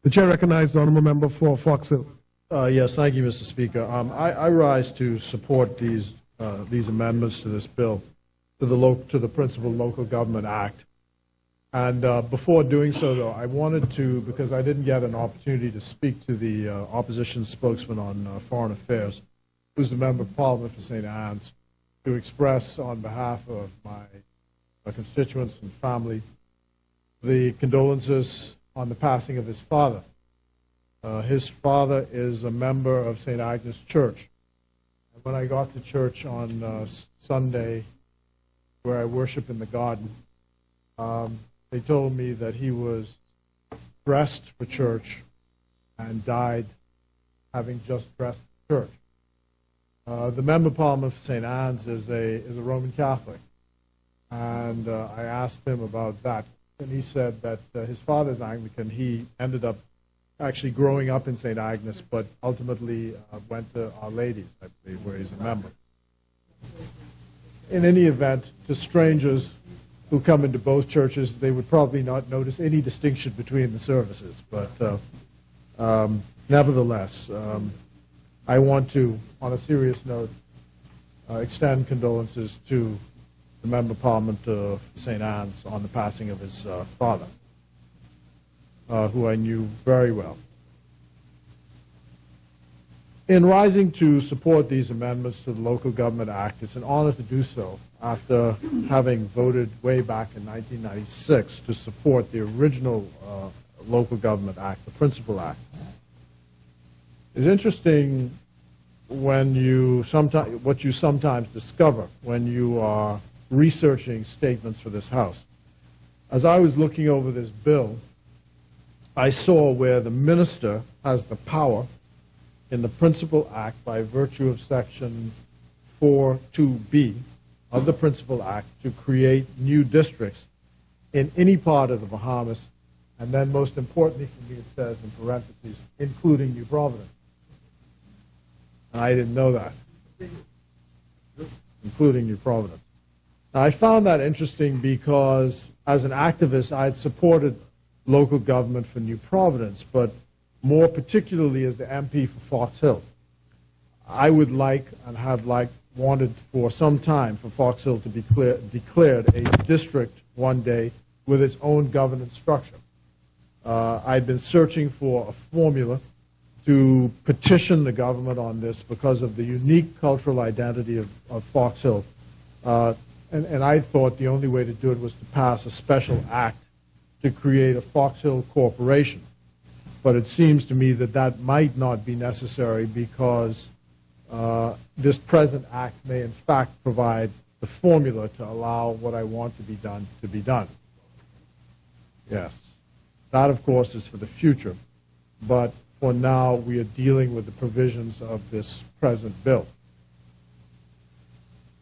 The chair recognizes the honourable member for Fox Hill. Yes, thank you, Mr. Speaker. I rise to support these amendments to this bill, to the Principal Local Government Act. And before doing so, though, I wanted to, because I didn't get an opportunity to speak to the opposition spokesman on foreign affairs, who's the member of Parliament for St. Anne's, to express on behalf of my constituents and family the condolences on the passing of his father. His father is a member of St. Agnes Church. And when I got to church on Sunday, where I worship in the garden, they told me that he was dressed for church and died having just dressed for church. The Member of Parliament for St. Anne's is a Roman Catholic. And I asked him about that. And he said that his father's Anglican. He ended up actually growing up in St. Agnes, but ultimately went to Our Lady's, I believe, where he's a member. In any event, to strangers who come into both churches, they would probably not notice any distinction between the services. But nevertheless, I want to, on a serious note, extend condolences to the Member of Parliament of St. Anne's on the passing of his father, who I knew very well. In rising to support these amendments to the Local Government Act, it's an honor to do so after having voted way back in 1996 to support the original Local Government Act, the Principal Act. It's interesting when what you sometimes discover when you are researching statements for this House. As I was looking over this bill, I saw where the minister has the power in the Principal Act by virtue of Section 4.2b of the Principal Act to create new districts in any part of the Bahamas, and then most importantly for me it says in parentheses, including New Providence. And I didn't know that, including New Providence. Now, I found that interesting because as an activist I had supported local government for New Providence, but more particularly as the MP for Fox Hill. I would like and have wanted for some time for Fox Hill to be declared a district one day with its own governance structure. I'd been searching for a formula to petition the government on this because of the unique cultural identity of Fox Hill. And I thought the only way to do it was to pass a special act to create a Fox Hill Corporation. But it seems to me that that might not be necessary because this present act may in fact provide the formula to allow what I want to be done. Yes. That, of course, is for the future. But for now, we are dealing with the provisions of this present bill.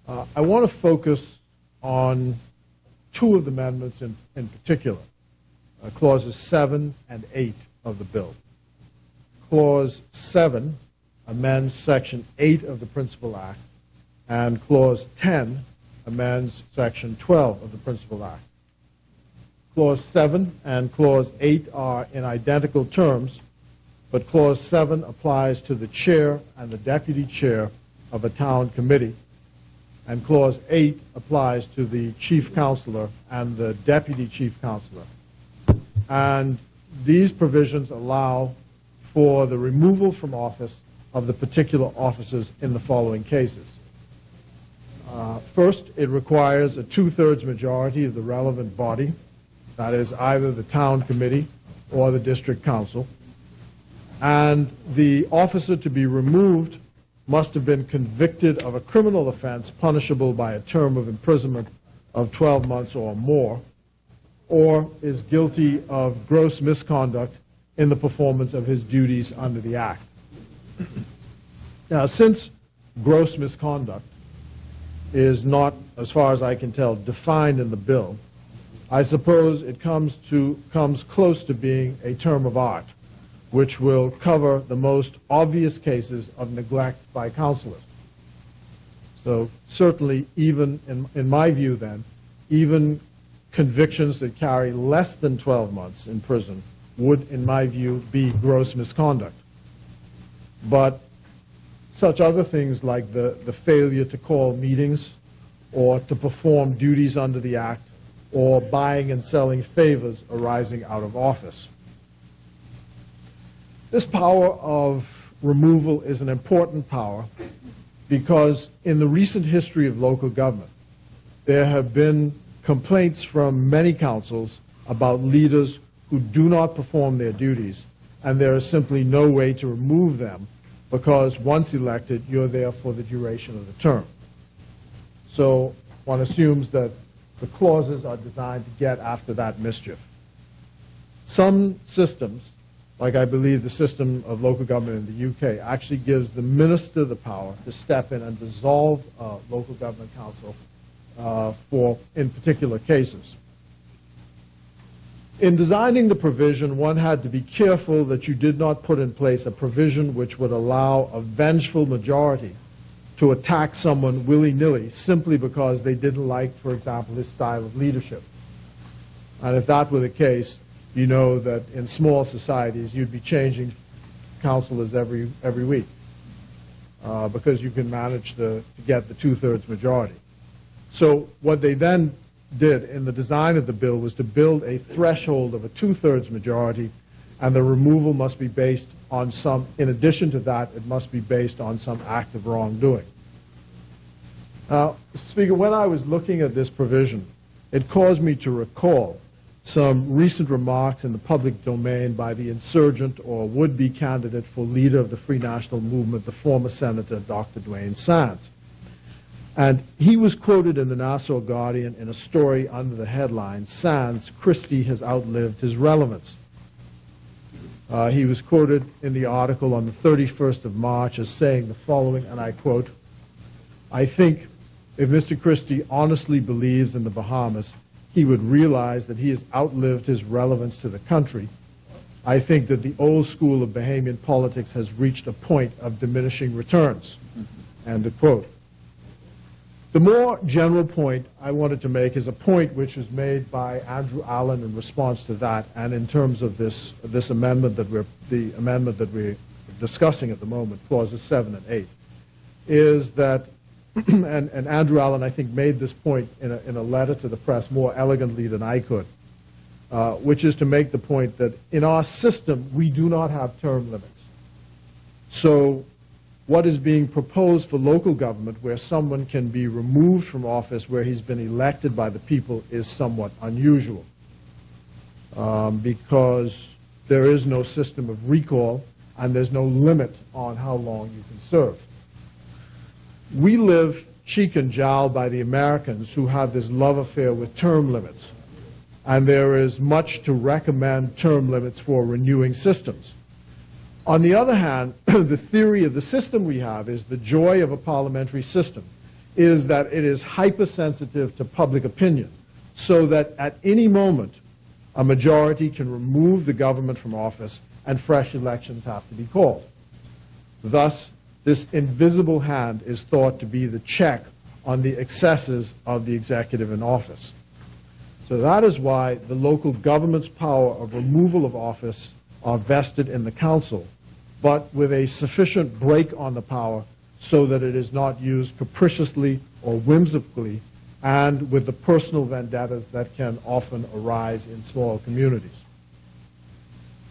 I want to focus on two of the amendments in particular, clauses 7 and 8 of the bill. Clause 7 amends Section 8 of the Principal Act, and Clause 10 amends Section 12 of the Principal Act. Clause 7 and Clause 8 are in identical terms, but Clause 7 applies to the chair and the deputy chair of a town committee, and Clause 8 applies to the chief counselor and the deputy chief counselor. And these provisions allow for the removal from office of the particular officers in the following cases. First, it requires a 2/3 majority of the relevant body, that is either the town committee or the district council, and the officer to be removed must have been convicted of a criminal offense punishable by a term of imprisonment of 12 months or more, or is guilty of gross misconduct in the performance of his duties under the Act. Now, since gross misconduct is not, as far as I can tell, defined in the bill, I suppose it comes close to being a term of art, which will cover the most obvious cases of neglect by counselors. So certainly, even in my view then, even convictions that carry less than 12 months in prison would, in my view, be gross misconduct. But such other things like the failure to call meetings or to perform duties under the Act or buying and selling favors arising out of office. This power of removal is an important power because in the recent history of local government, there have been complaints from many councils about leaders who do not perform their duties, and there is simply no way to remove them because once elected, you're there for the duration of the term. So one assumes that the clauses are designed to get after that mischief. Some systems, like I believe the system of local government in the UK, actually gives the minister the power to step in and dissolve local government council in particular cases. In designing the provision, one had to be careful that you did not put in place a provision which would allow a vengeful majority to attack someone willy-nilly simply because they didn't like, for example, his style of leadership. And if that were the case, you know that in small societies you'd be changing councillors every week because you can manage to get the two-thirds majority. So what they then did in the design of the bill was to build a threshold of a two-thirds majority, and the removal must be based on some, in addition to that, it must be based on some act of wrongdoing. Now, Speaker, when I was looking at this provision, it caused me to recall some recent remarks in the public domain by the insurgent or would-be candidate for leader of the Free National Movement, the former Senator Dr. Dwayne Sands. And he was quoted in the Nassau Guardian in a story under the headline, "Sands, Christie has outlived his relevance." He was quoted in the article on the 31st of March as saying the following, and I quote, "I think if Mr. Christie honestly believes in the Bahamas, he would realize that he has outlived his relevance to the country. I think that the old school of Bahamian politics has reached a point of diminishing returns." End of quote. The more general point I wanted to make is a point which was made by Andrew Allen in response to that, and in terms of this amendment that we're discussing at the moment, clauses 7 and 8, is that, and Andrew Allen I think made this point in a letter to the press more elegantly than I could, which is to make the point that in our system we do not have term limits. So what is being proposed for local government, where someone can be removed from office where he's been elected by the people, is somewhat unusual because there is no system of recall and there's no limit on how long you can serve. We live cheek and jowl by the Americans who have this love affair with term limits, and there is much to recommend term limits for renewing systems. On the other hand, the theory of the system we have is the joy of a parliamentary system is that it is hypersensitive to public opinion, so that at any moment a majority can remove the government from office and fresh elections have to be called. Thus, this invisible hand is thought to be the check on the excesses of the executive in office. So that is why the local government's power of removal of office are vested in the council, but with a sufficient brake on the power so that it is not used capriciously or whimsically, and with the personal vendettas that can often arise in small communities.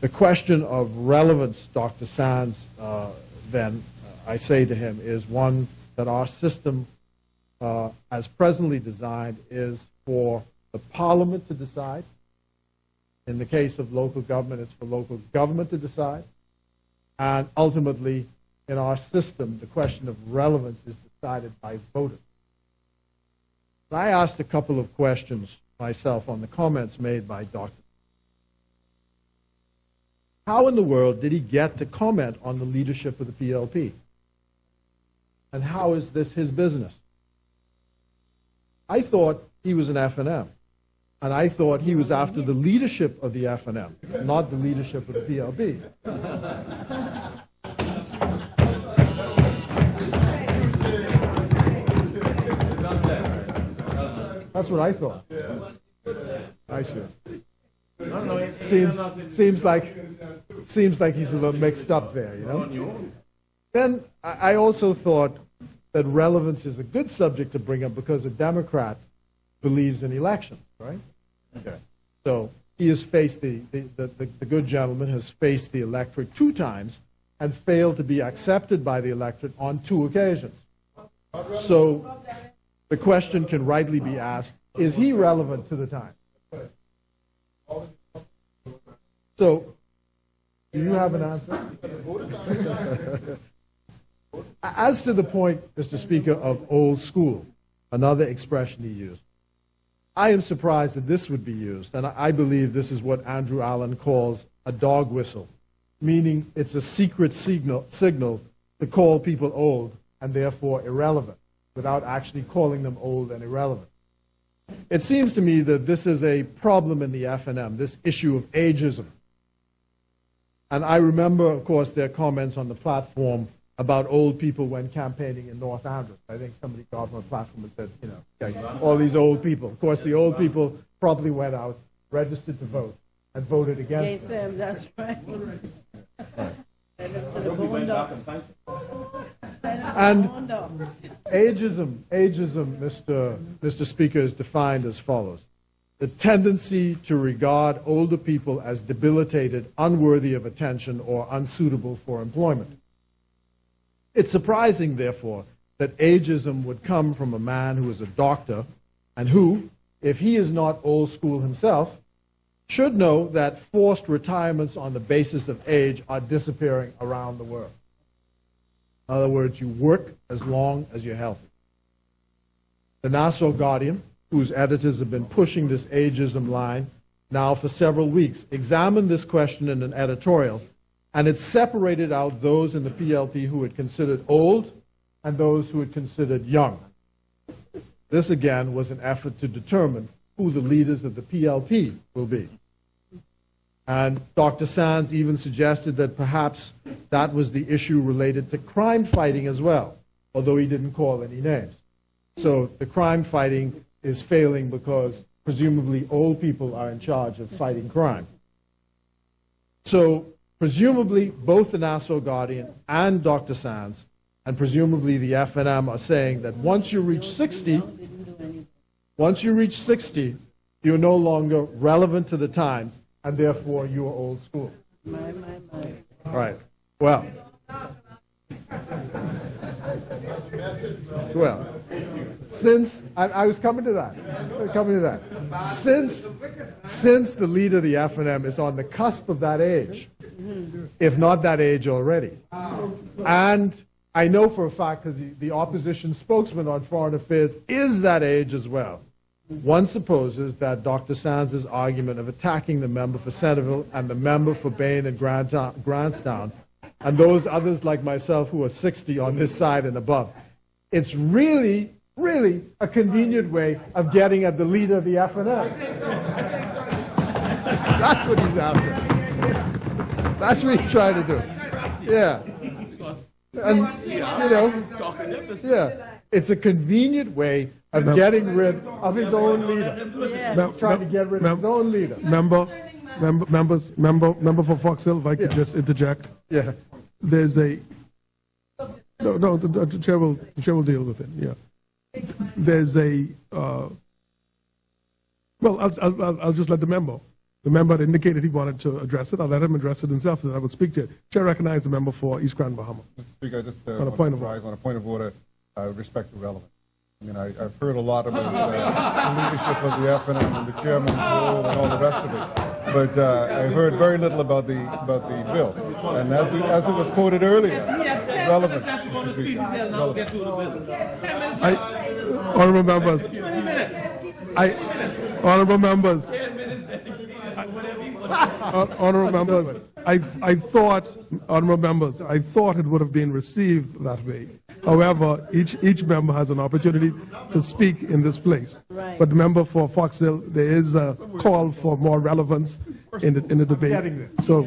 The question of relevance, Dr. Sands, then, I say to him, is one that our system, as presently designed, is for the Parliament to decide. In the case of local government, it's for local government to decide. And ultimately, in our system, the question of relevance is decided by voters. I asked a couple of questions myself on the comments made by Dr. How in the world did he get to comment on the leadership of the PLP? And how is this his business? I thought he was an F&M. And I thought he was after the leadership of the F&M, not the leadership of the PLP. That's what I thought. I see. Seems like he's a little mixed up there, you know. Then I also thought that relevance is a good subject to bring up because a Democrat believes in elections, right? Okay. So he has faced the good gentleman has faced the electorate 2 times and failed to be accepted by the electorate on 2 occasions. So the question can rightly be asked, is he relevant to the time? So, do you have an answer? As to the point, Mr. Speaker, of old school, another expression he used, I am surprised that this would be used, and I believe this is what Andrew Allen calls a dog whistle, meaning it's a secret signal to call people old and therefore irrelevant, without actually calling them old and irrelevant. It seems to me that this is a problem in the FNM, this issue of ageism. And I remember, of course, their comments on the platform about old people when campaigning in North Andros. I think somebody got on the platform and said, you know, okay, all these old people. Of course, the old people probably went out, registered to vote, and voted against them. That's right. And ageism, Mr. Speaker, is defined as follows: the tendency to regard older people as debilitated, unworthy of attention, or unsuitable for employment. It's surprising, therefore, that ageism would come from a man who is a doctor and who, if he is not old school himself, should know that forced retirements on the basis of age are disappearing around the world. In other words, you work as long as you're healthy. The Nassau Guardian, whose editors have been pushing this ageism line now for several weeks, examined this question in an editorial, and it separated out those in the PLP who had considered old and those who had considered young. This, again, was an effort to determine who the leaders of the PLP will be. And Dr. Sands even suggested that perhaps that was the issue related to crime fighting as well, although he didn't call any names. So the crime fighting is failing because presumably old people are in charge of fighting crime. So presumably both the Nassau Guardian and Dr. Sands, and presumably the FNM, are saying that once you reach 60, you're no longer relevant to the times, and therefore you are old school. Right. Well, since I was coming to that, since the leader of the FNM is on the cusp of that age, if not that age already, and I know for a fact because the opposition spokesman on foreign affairs is that age as well, one supposes that Dr. Sands' argument of attacking the member for Centerville and the member for Bain and Grantstown, and those others like myself who are 60 on this side and above, it's really a convenient way of getting at the leader of the FNM. That's what he's after. That's what he's trying to do. Yeah. And, you know, yeah. It's a convenient way of getting rid of his own leader. Trying to get rid of his own leader. Member for Fox Hill, if I could just interject. Yeah. There's a... No, the chair will deal with it, yeah. There's a... well, I'll just let the member had indicated he wanted to address it. I'll let him address it himself, and then I would speak to it. Chair recognizes the member for East Grand Bahama. Mr. Speaker, just on a point of order, with respect to relevance. I mean, I've heard a lot about the leadership of the FNM and the chairman's role and all the rest of it, but I heard very little about the bill. And as it was quoted earlier, relevance. Honourable members, honourable members, I thought, honourable members, I thought it would have been received that way. However, each member has an opportunity to speak in this place. Right. But the member for Fox Hill, there is a call for more relevance in the debate. So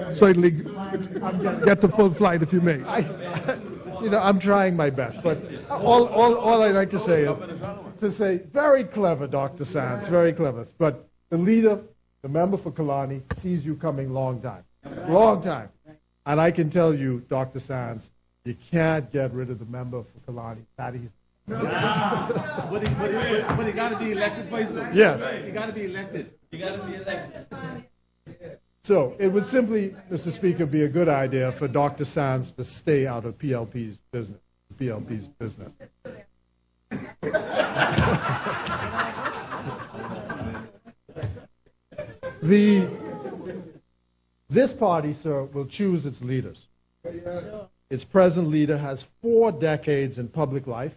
certainly get to full flight if you may. I'm trying my best, but all I'd like to say is very clever, Dr. Sands, very clever. But the leader The member for Kalani sees you coming long time. Long time. And I can tell you, Dr. Sands, you can't get rid of the member for Kalani that easy. But he got to be elected first, though. Yes. He got to be elected. You got to be elected. So it would simply, Mr. Speaker, be a good idea for Dr. Sands to stay out of PLP's business. PLP's business. This party, sir, will choose its leaders. Its present leader has 4 decades in public life,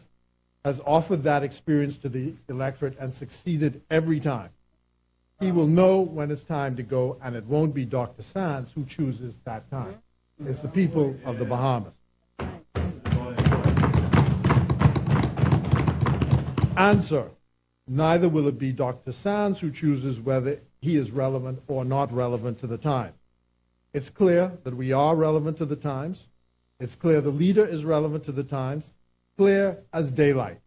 has offered that experience to the electorate and succeeded every time. He will know when it's time to go, and it won't be Dr. Sands who chooses that time. It's the people of the Bahamas. And, sir, neither will it be Dr. Sands who chooses whether he is relevant or not relevant to the times. It's clear that we are relevant to the times. It's clear the leader is relevant to the times. Clear as daylight.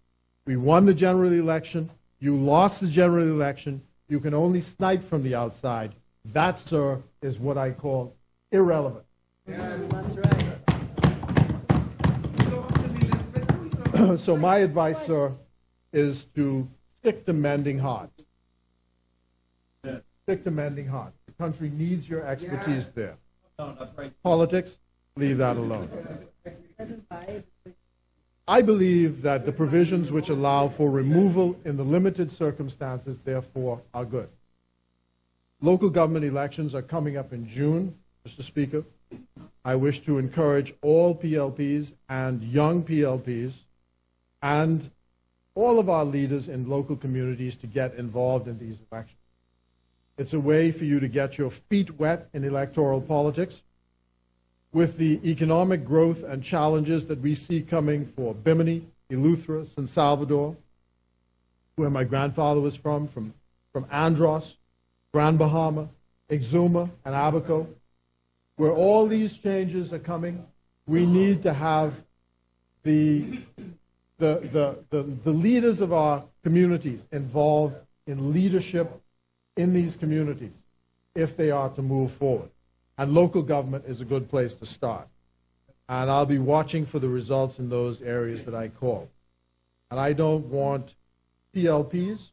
We won the general election. You lost the general election. You can only snipe from the outside. That, sir, is what I call irrelevant. Yes, that's right. So my advice, sir, is to stick to mending hearts. Stick to mending hearts. The country needs your expertise there. Politics, leave that alone. I believe that the provisions which allow for removal in the limited circumstances, therefore, are good. Local government elections are coming up in June, Mr. Speaker. I wish to encourage all PLPs and young PLPs and all of our leaders in local communities to get involved in these elections. It's a way for you to get your feet wet in electoral politics. With the economic growth and challenges that we see coming for Bimini, Eleuthera, San Salvador, where my grandfather was from Andros, Grand Bahama, Exuma, and Abaco, where all these changes are coming, we need to have the leaders of our communities involved in leadership in these communities if they are to move forward. And local government is a good place to start. And I'll be watching for the results in those areas that I call. And I don't want PLPs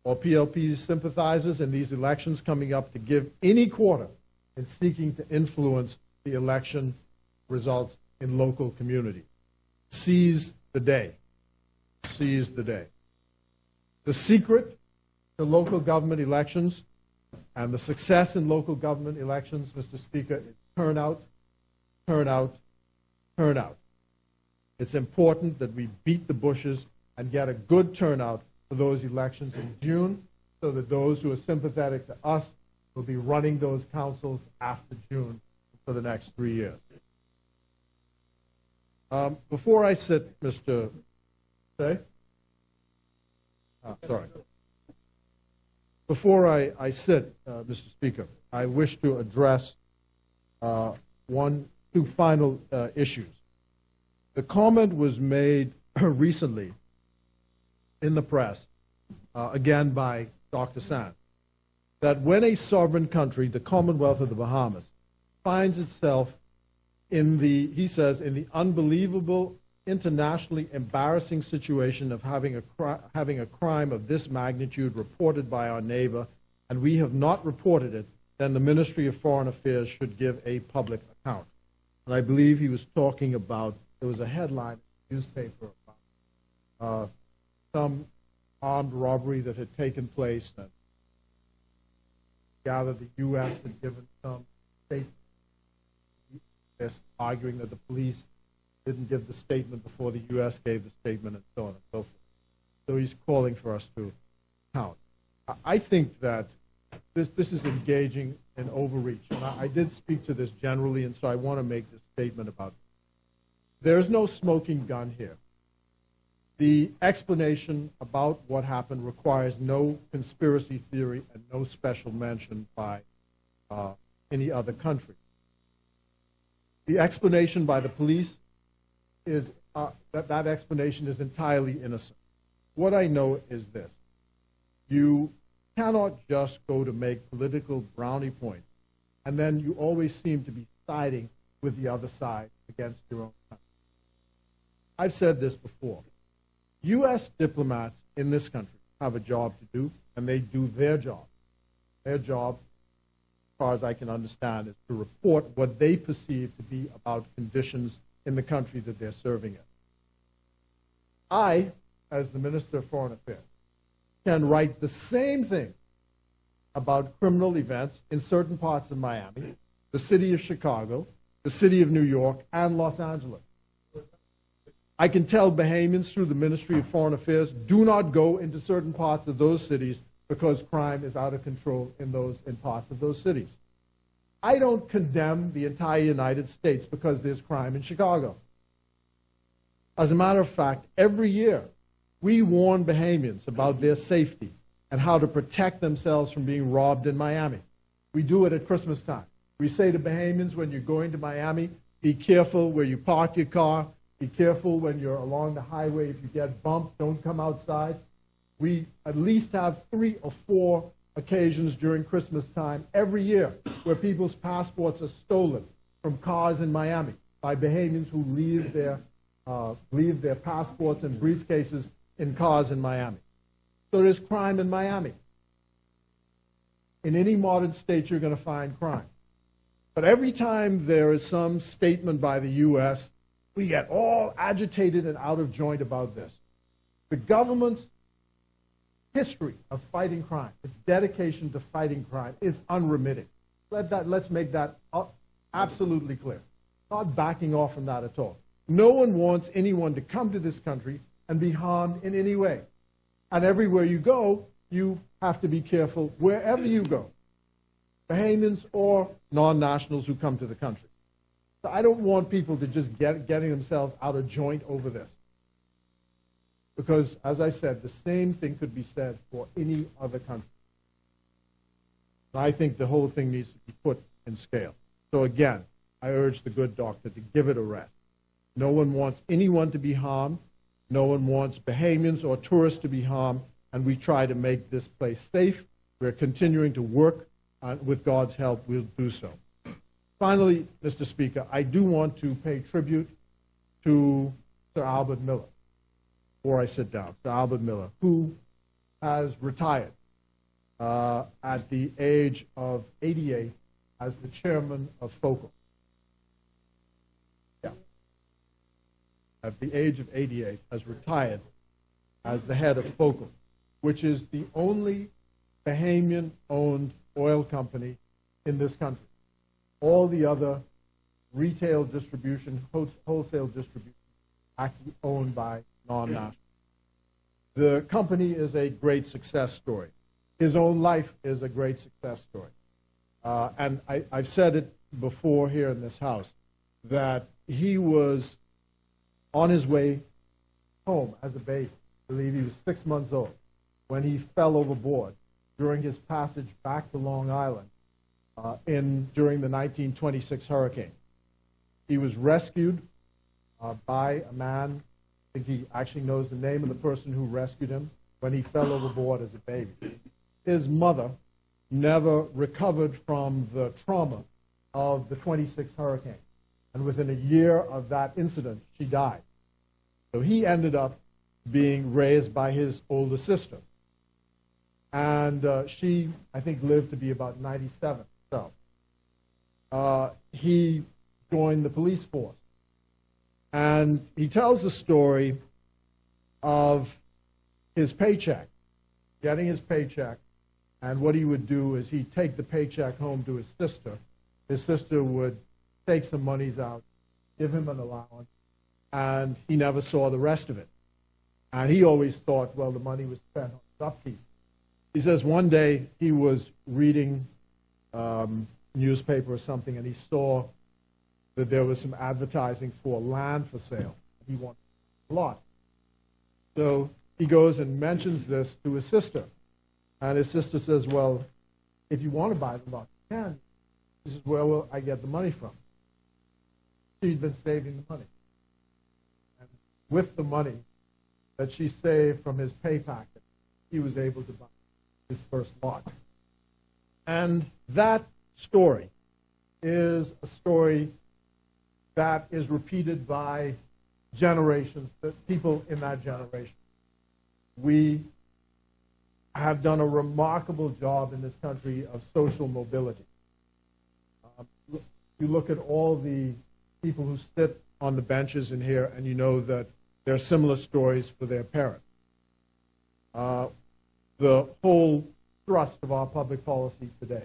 or PLP's sympathizers in these elections coming up to give any quarter in seeking to influence the election results in local communities. Seize the day. Seize the day. The secret to local government elections and the success in local government elections, Mr. Speaker, is turnout, turnout, turnout. It's important that we beat the bushes and get a good turnout for those elections in June so that those who are sympathetic to us will be running those councils after June for the next 3 years. Before I sit, Mr. Say? Sorry. Before I sit, Mr. Speaker, I wish to address two final issues. The comment was made recently in the press, again by Dr. Sands, that when a sovereign country, the Commonwealth of the Bahamas, finds itself in the, he says, in the unbelievable, internationally embarrassing situation of having a crime of this magnitude reported by our neighbor, and we have not reported it, then the Ministry of Foreign Affairs should give a public account. And I believe he was talking about, there was a headline in the newspaper about some armed robbery that had taken place, and gathered the U.S. had given some statement, arguing that the police didn't give the statement before the U.S. gave the statement, and so on and so forth. So he's calling for us to count. I think that this is engaging in overreach. And I did speak to this generally, and so I want to make this statement about it. There's no smoking gun here. The explanation about what happened requires no conspiracy theory and no special mention by any other country. The explanation by the police is that explanation is entirely innocent. What I know is this. You cannot just go to make political brownie points, and then you always seem to be siding with the other side against your own country. I've said this before. U.S. diplomats in this country have a job to do, and they do their job. Their job, as far as I can understand, is to report what they perceive to be about conditions in the country that they're serving in. I, as the Minister of Foreign Affairs, can write the same thing about criminal events in certain parts of Miami, the city of Chicago, the city of New York, and Los Angeles. I can tell Bahamians through the Ministry of Foreign Affairs, do not go into certain parts of those cities because crime is out of control in parts of those cities. I don't condemn the entire United States because there's crime in Chicago. As a matter of fact, every year we warn Bahamians about their safety and how to protect themselves from being robbed in Miami. We do it at Christmas time. We say to Bahamians, when you're going to Miami, be careful where you park your car. Be careful when you're along the highway. If you get bumped, don't come outside. We at least have 3 or 4 occasions during Christmas time every year where people's passports are stolen from cars in Miami by Bahamians who leave their passports and briefcases in cars in Miami. So there's crime in Miami. In any modern state, you're going to find crime. But every time there is some statement by the U.S., we get all agitated and out of joint about this. The government's history of fighting crime, its dedication to fighting crime, is unremitting. Let's make that absolutely clear. Not backing off from that at all. No one wants anyone to come to this country and be harmed in any way. And everywhere you go, you have to be careful wherever you go, Bahamians or non-nationals who come to the country. So I don't want people to just getting themselves out of joint over this. Because, as I said, the same thing could be said for any other country. And I think the whole thing needs to be put in scale. So again, I urge the good doctor to give it a rest. No one wants anyone to be harmed. No one wants Bahamians or tourists to be harmed. And we try to make this place safe. We're continuing to work. With God's help, we'll do so. Finally, Mr. Speaker, I do want to pay tribute to Sir Albert Miller, before I sit down, Sir Albert Miller, who has retired at the age of 88 as the chairman of FOCAL. Yeah. At the age of 88, has retired as the head of FOCAL, which is the only Bahamian-owned oil company in this country. All the other retail distribution, wholesale distribution, actually owned by non-nationals. The company is a great success story. His own life is a great success story. And I've said it before here in this house, that he was on his way home as a baby. I believe he was 6 months old when he fell overboard during his passage back to Long Island during the 1926 hurricane. He was rescued by a man, I think he actually knows the name of the person who rescued him, when he fell overboard as a baby. His mother never recovered from the trauma of the 26 hurricane. And within a year of that incident, she died. So he ended up being raised by his older sister. And she, I think, lived to be about 97. So he joined the police force. And he tells the story of his paycheck, getting his paycheck, and what he would do is he'd take the paycheck home to his sister. His sister would take some monies out, give him an allowance, and he never saw the rest of it. And he always thought, well, the money was spent on upkeep. He says one day he was reading newspaper or something, and he saw that there was some advertising for land for sale. He wanted a lot. So he goes and mentions this to his sister. And his sister says, well, if you want to buy the lot, you can. He says, where will I get the money from? She'd been saving the money. And with the money that she saved from his pay packet, he was able to buy his first lot. And that story is a story that is repeated by generations, the people in that generation. We have done a remarkable job in this country of social mobility. You look at all the people who sit on the benches in here, and you know that there are similar stories for their parents. The whole thrust of our public policy today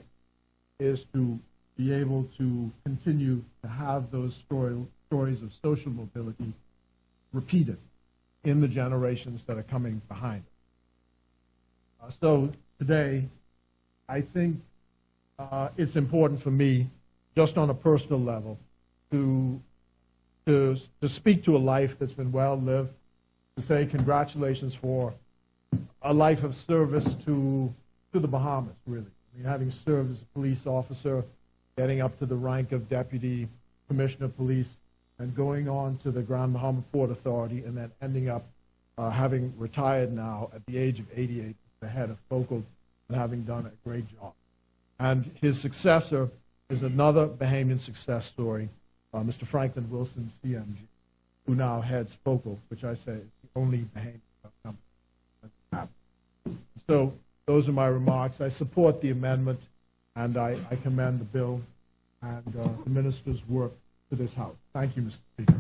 is to be able to continue to have those stories of social mobility repeated in the generations that are coming behind us. So today, I think it's important for me, just on a personal level, to speak to a life that's been well lived, to say congratulations for a life of service to the Bahamas, really. I mean, having served as a police officer, getting up to the rank of Deputy Commissioner of Police, and going on to the Grand Bahama Port Authority, and then ending up having retired now at the age of 88, the head of Focal, and having done a great job. And his successor is another Bahamian success story, Mr. Franklin Wilson, CMG, who now heads Focal, which I say is the only Bahamian company that's happened. So those are my remarks. I support the amendment, and I commend the bill and the minister's work to this House. Thank you, Mr. Speaker.